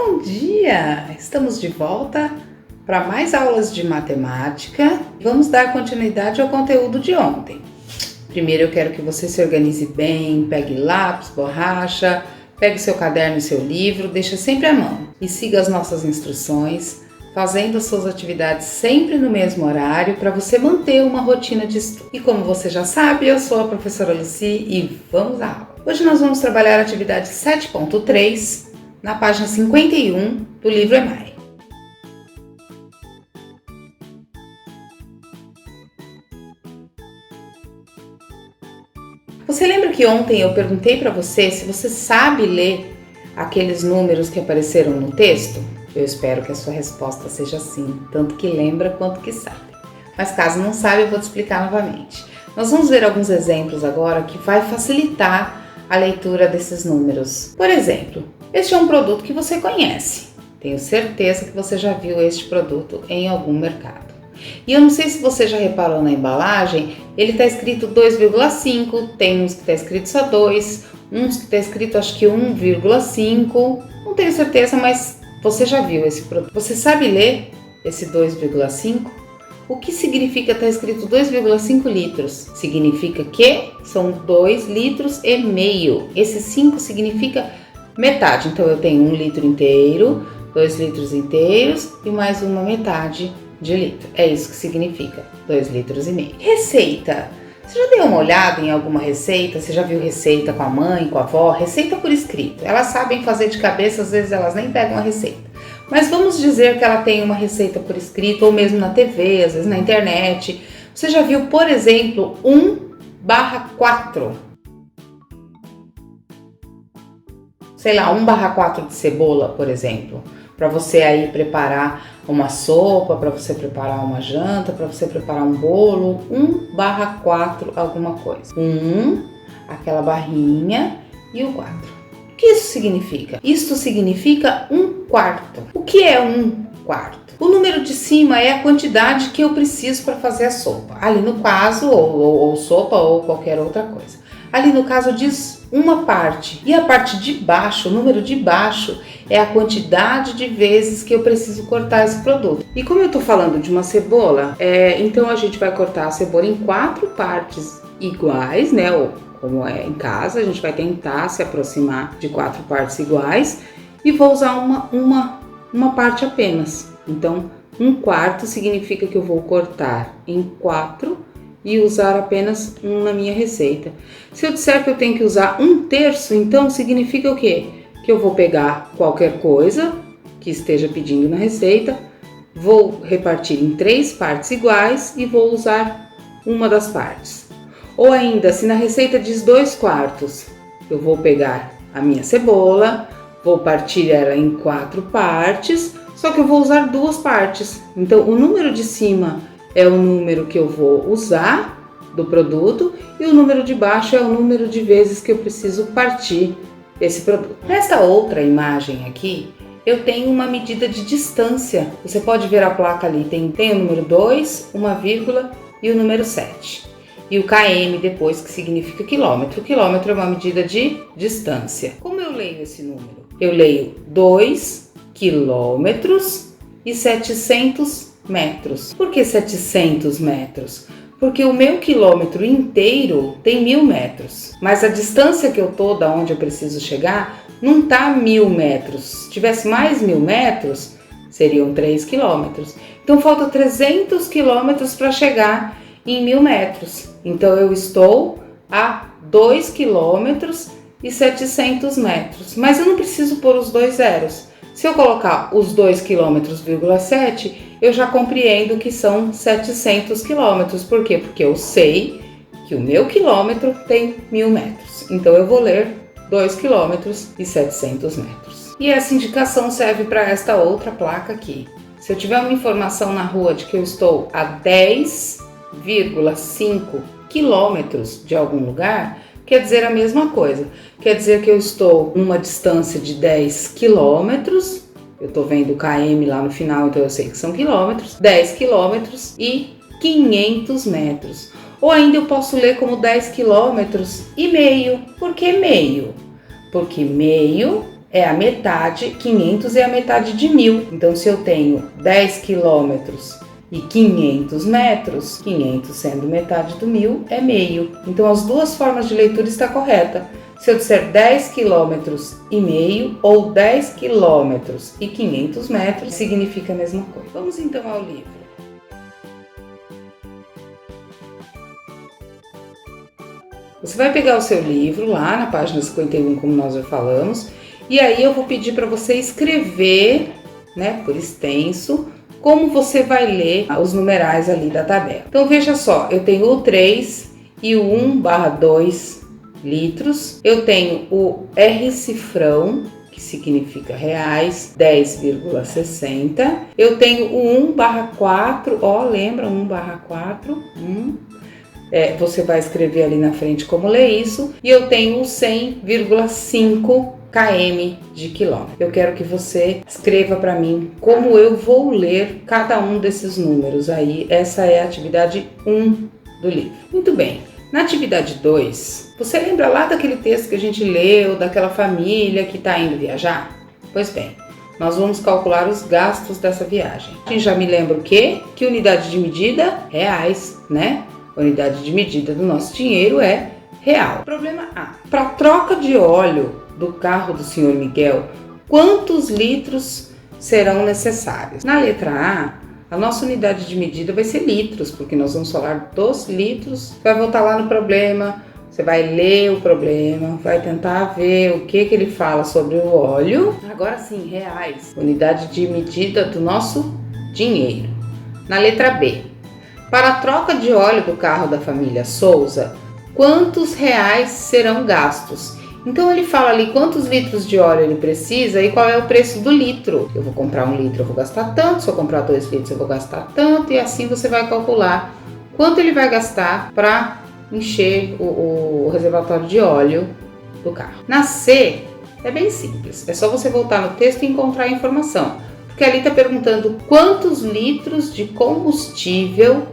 Bom dia! Estamos de volta para mais aulas de matemática. Vamos dar continuidade ao conteúdo de ontem. Primeiro eu quero que você se organize bem, pegue lápis, borracha, pegue seu caderno e seu livro, deixa sempre à mão e siga as nossas instruções, fazendo as suas atividades sempre no mesmo horário para você manter uma rotina de estudo. E como você já sabe, eu sou a professora Lucy e vamos à aula. Hoje nós vamos trabalhar a atividade 7.3 na página 51 do livro EMAI. Você lembra que ontem eu perguntei para você se você sabe ler aqueles números que apareceram no texto? Eu espero que a sua resposta seja sim, tanto que lembra quanto que sabe. Mas caso não saiba, eu vou te explicar novamente. Nós vamos ver alguns exemplos agora que vai facilitar a leitura desses números. Por exemplo, este é um produto que você conhece. Tenho certeza que você já viu este produto em algum mercado. E eu não sei se você já reparou na embalagem, ele está escrito 2,5, tem uns que está escrito só 2, uns que está escrito acho que 1,5, não tenho certeza, mas você já viu esse produto. Você sabe ler esse 2,5? O que significa estar escrito 2,5 litros? Significa que são 2 litros e meio. Esse 5 significa metade. Então eu tenho 1 litro inteiro, 2 litros inteiros e mais uma metade de litro. É isso que significa 2 litros e meio. Receita. Você já deu uma olhada em alguma receita? Você já viu receita com a mãe, com a avó? Receita por escrito. Elas sabem fazer de cabeça, às vezes elas nem pegam a receita. Mas vamos dizer que ela tem uma receita por escrito ou mesmo na TV, às vezes na internet. Você já viu, por exemplo, 1/4? Sei lá, 1/4 de cebola, por exemplo. Para você aí preparar uma sopa, para você preparar uma janta, para você preparar um bolo, 1/4 alguma coisa. 1, aquela barrinha e o 4. O que isso significa? Isso significa 1/4. O que é 1/4? O número de cima é a quantidade que eu preciso para fazer a sopa. Ali no caso, ou sopa ou qualquer outra coisa. Ali no caso diz uma parte. E a parte de baixo, o número de baixo, é a quantidade de vezes que eu preciso cortar esse produto. E como eu estou falando de uma cebola, então a gente vai cortar a cebola em 4 partes iguais, né? Ou como é em casa, a gente vai tentar se aproximar de 4 partes iguais e vou usar uma parte apenas. Então, 1/4 significa que eu vou cortar em 4 e usar apenas um na minha receita. Se eu disser que eu tenho que usar 1/3, então significa o quê? Que eu vou pegar qualquer coisa que esteja pedindo na receita, vou repartir em 3 partes iguais e vou usar uma das partes. Ou ainda, se na receita diz 2/4, eu vou pegar a minha cebola, vou partir ela em 4 partes, só que eu vou usar 2 partes. Então, o número de cima é o número que eu vou usar do produto e o número de baixo é o número de vezes que eu preciso partir esse produto. Nesta outra imagem aqui, eu tenho uma medida de distância. Você pode ver a placa ali, tem o número 2, uma vírgula e o número 7. E o km depois, que significa quilômetro. O quilômetro é uma medida de distância. Como eu leio esse número? Eu leio 2 quilômetros e 700 metros. Por que 700 metros? Porque o meu quilômetro inteiro tem 1000 metros. Mas a distância que eu tô da onde eu preciso chegar não tá 1000 metros. Se tivesse mais 1000 metros, seriam 3 quilômetros. Então falta 300 quilômetros para chegar em 1000 metros. Então eu estou a 2 quilômetros e 700 metros. Mas eu não preciso pôr os 2 zeros. Se eu colocar os 2 km,7, eu já compreendo que são 700 quilômetros. Por quê? Porque eu sei que o meu quilômetro tem 1000 metros. Então eu vou ler 2 km/700 metros. E essa indicação serve para esta outra placa aqui. Se eu tiver uma informação na rua de que eu estou a 10,5 quilômetros de algum lugar, quer dizer a mesma coisa. Quer dizer que eu estou numa distância de 10 quilômetros, eu estou vendo o km lá no final, então eu sei que são quilômetros, 10 quilômetros e 500 metros. Ou ainda eu posso ler como 10 quilômetros e meio. Por que meio? Porque meio é a metade, 500 é a metade de 1000. Então, se eu tenho 10 quilômetros e 500 metros, 500 sendo metade do 1000 é meio. Então, as duas formas de leitura estão corretas. Se eu disser 10 quilômetros e meio ou 10 quilômetros e 500 metros, significa a mesma coisa. Vamos então ao livro. Você vai pegar o seu livro lá na página 51, como nós já falamos, e aí eu vou pedir para você escrever, né, por extenso, como você vai ler os numerais ali da tabela. Então veja só, eu tenho o 3 e o 1/2 litros, eu tenho o R cifrão, que significa reais, 10,60, eu tenho o 1/4, ó, lembra, 1/4, você vai escrever ali na frente como ler isso, e eu tenho o 100,5 km de quilômetro. Eu quero que você escreva para mim como eu vou ler cada um desses números aí. Essa é a atividade 1 do livro. Muito bem. Na atividade 2, você lembra lá daquele texto que a gente leu, daquela família que está indo viajar? Pois bem, nós vamos calcular os gastos dessa viagem. A gente já me lembra o quê? Que unidade de medida? Reais, né? A unidade de medida do nosso dinheiro é real. Problema A. Para troca de óleo do carro do Sr. Miguel, quantos litros serão necessários? Na letra A, a nossa unidade de medida vai ser litros, porque nós vamos falar dos litros. Vai voltar lá no problema, você vai ler o problema, vai tentar ver o que ele fala sobre o óleo. Agora sim, reais, unidade de medida do nosso dinheiro. Na letra B, para a troca de óleo do carro da família Souza, quantos reais serão gastos? Então ele fala ali quantos litros de óleo ele precisa e qual é o preço do litro. Eu vou comprar 1 litro, eu vou gastar tanto, se eu comprar 2 litros eu vou gastar tanto, e assim você vai calcular quanto ele vai gastar para encher o reservatório de óleo do carro. Na C, é bem simples, é só você voltar no texto e encontrar a informação, porque ali está perguntando quantos litros de combustível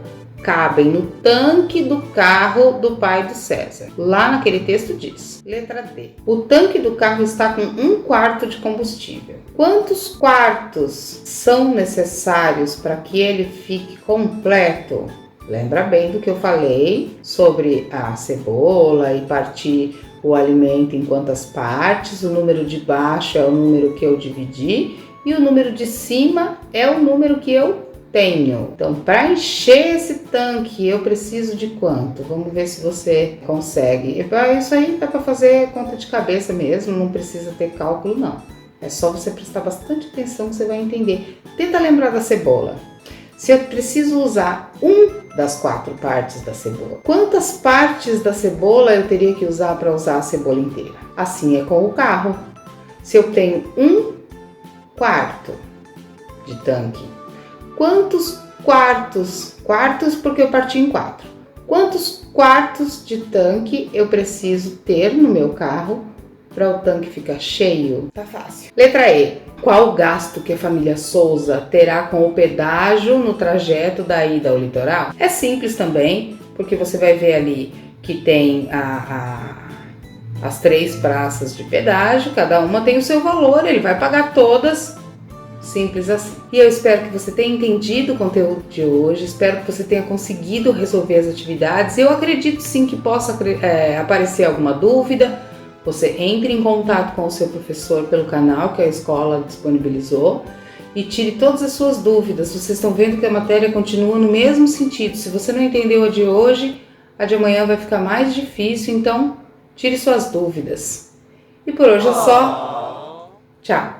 cabem no tanque do carro do pai do César. Lá naquele texto diz. Letra D. O tanque do carro está com 1/4 de combustível. Quantos quartos são necessários para que ele fique completo? Lembra bem do que eu falei sobre a cebola e partir o alimento em quantas partes. O número de baixo é o número que eu dividi e o número de cima é o número que eu tenho. Então, para encher esse tanque, eu preciso de quanto? Vamos ver se você consegue. Isso aí dá para fazer conta de cabeça mesmo, não precisa ter cálculo não. É só você prestar bastante atenção que você vai entender. Tenta lembrar da cebola. Se eu preciso usar das 4 partes da cebola, quantas partes da cebola eu teria que usar para usar a cebola inteira? Assim é com o carro. Se eu tenho 1/4 de tanque, quantos quartos porque eu parti em 4, quantos quartos de tanque eu preciso ter no meu carro para o tanque ficar cheio? Tá fácil. Letra E. Qual o gasto que a família Souza terá com o pedágio no trajeto da ida ao litoral? É simples também, porque você vai ver ali que tem as 3 praças de pedágio, cada uma tem o seu valor, ele vai pagar todas. Simples assim. E eu espero que você tenha entendido o conteúdo de hoje, espero que você tenha conseguido resolver as atividades. Eu acredito sim que possa aparecer alguma dúvida. Você entre em contato com o seu professor pelo canal que a escola disponibilizou e tire todas as suas dúvidas. Vocês estão vendo que a matéria continua no mesmo sentido. Se você não entendeu a de hoje, a de amanhã vai ficar mais difícil, então tire suas dúvidas. E por hoje é só. Tchau!